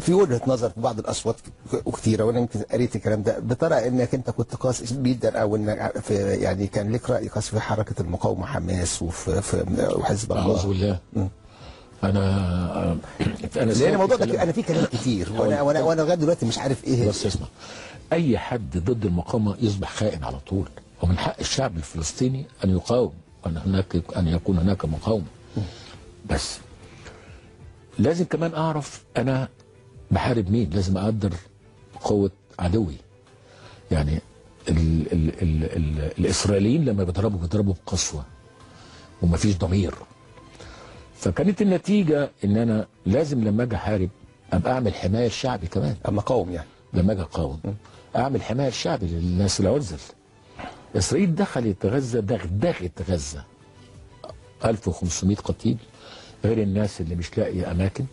في وجهه نظر في بعض الاصوات وكثيره، وانا يمكن قريت الكلام ده، بترى انك انت كنت قاسي جدا، او انك يعني كان لك راي قاسي في حركه المقاومه حماس وحزب الله. اعوذ بالله. انا لان الموضوع ده انا فيه كلام كتير، وانا لغايه دلوقتي مش عارف ايه. بس اسمع، اي حد ضد المقاومه يصبح خائن على طول، ومن حق الشعب الفلسطيني ان يقاوم، ان يكون هناك مقاومه. بس لازم كمان اعرف انا بحارب مين، لازم اقدر قوه عدوي. يعني ال ال ال ال الاسرائيليين لما بيضربوا بقسوه ومفيش ضمير. فكانت النتيجه ان انا لازم لما اجي احارب ابقى اعمل حمايه للشعب كمان. اما قاوم يعني لما اجي اقاوم اعمل حمايه للشعب، للناس العزل. اسرائيل دخلت غزه، دغدغت غزه 1500 قتيل، غير الناس اللي مش لاقيه اماكن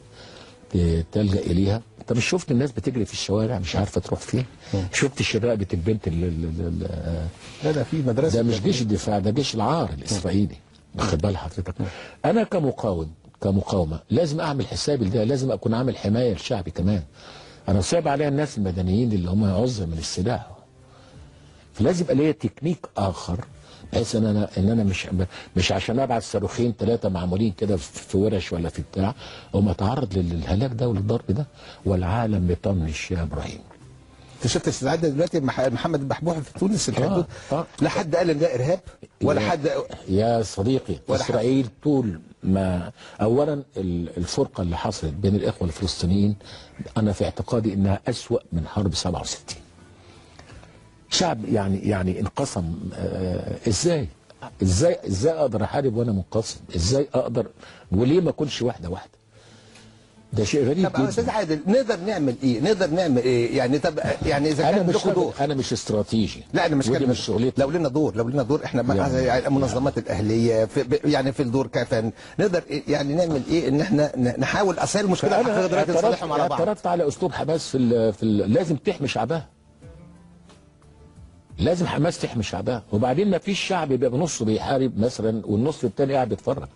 تلجأ اليها. انت مش شفت الناس بتجري في الشوارع مش عارفه تروح فين؟ شفت الشباب البنت لا ده في مدرسه، ده مش جيش الدفاع، ده جيش العار الاسرائيلي. واخد بال حضرتك؟ انا كمقاومه لازم اعمل حسابي لده، لازم اكون عامل حمايه لشعبي كمان. انا صعب عليا الناس المدنيين اللي هم عزة من السلاح، فلازم يبقى ليا تكنيك اخر، بحيث ان انا مش عشان ابعت صاروخين 3 معمولين كده في ورش ولا في بتاع او اتعرض للهلاك ده وللضرب ده، والعالم بيطنش يا ابراهيم. انت شفت الاستعداد دلوقتي محمد البحبوحي في تونس الحدود؟ لا حد قال ان ده ارهاب ولا حد يا صديقي. اسرائيل طول ما اولا الفرقه اللي حصلت بين الاخوه الفلسطينيين انا في اعتقادي انها اسوأ من حرب 67. شعب يعني انقسم. ازاي اقدر احارب وانا منقسم؟ ازاي اقدر؟ وليه ما اكونش واحده؟ ده شيء غريب جدا. طب استاذ عادل، نقدر نعمل ايه؟ يعني طب يعني اذا كان لكم دور. انا مش استراتيجي. لا انا مش مش شغلتي. لو لنا دور احنا يعني المنظمات الاهليه يعني في الدور كفن نقدر يعني نعمل ايه؟ ان احنا نحاول اصل المشكله دلوقتي نصالحهم على بعض. اعترضت على اسلوب حماس لازم تحمي شعبها. لازم حماس تحمي شعبها، وبعدين ما فيش شعب يبقى بنصه بيحارب مثلا والنص الثاني قاعد بيتفرج.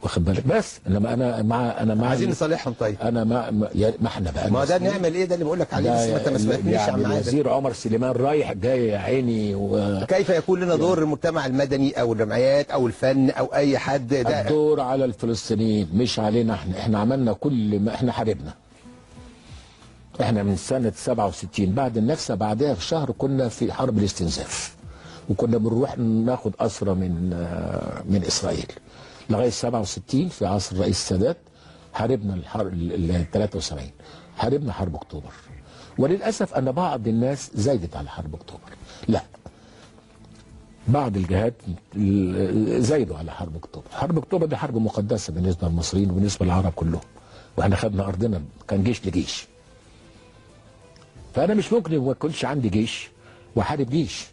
واخد بالك؟ بس انما انا مع عايزين نصالحهم. طيب انا ما احنا بقى ما ده نعمل ايه؟ ده اللي بقول لك عليه. بس انت ما سمعتنيش يا عم عادل. الوزير عمر سليمان رايح جاي يا عيني كيف يكون لنا دور المجتمع المدني او الجمعيات او الفن او اي حد؟ ده الدور على الفلسطينيين مش علينا احنا عملنا كل ما احنا حاربنا. احنا من سنة 67 بعد النكسة بعدها بشهر كنا في حرب الاستنزاف، وكنا بنروح ناخد أسرى من إسرائيل لغاية 67 في عصر الرئيس السادات. حاربنا الحرب 73، حاربنا حرب أكتوبر. وللأسف أن بعض الناس زايدت على حرب أكتوبر. لا، بعض الجهات زايدوا على حرب أكتوبر. حرب أكتوبر دي حرب مقدسة بالنسبة للمصريين وبالنسبة للعرب كلهم، واحنا خدنا أرضنا، كان جيش لجيش. فأنا مش ممكن ما يكونش عندي جيش وحارب جيش.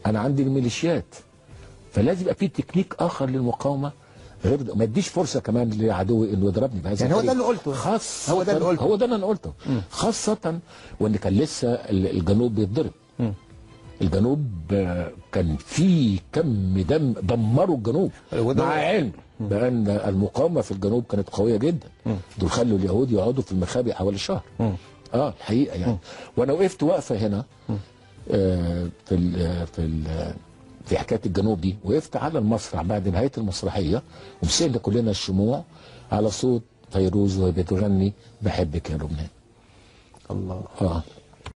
أنا عندي الميليشيات، فلازم يبقى في تكنيك آخر للمقاومة، غير ما اديش فرصة كمان لعدوي إنه يضربني بهذا يعني. هو ده اللي قلته، هو ده اللي أنا قلته. خاصة وإن كان لسه الجنوب بيتضرب. الجنوب كان في كم دمروا الجنوب، مع علم بأن المقاومة في الجنوب كانت قوية جدا. دول خلوا اليهود يقعدوا في المخابئ حوالي شهر. الحقيقه يعني. وانا وقفت وقفه هنا في حكايه الجنوب دي، وقفت على المسرح بعد نهايه المسرحيه ومسكنا كلنا الشموع على صوت فيروز وهي بتغني بحبك يا لبنان. الله.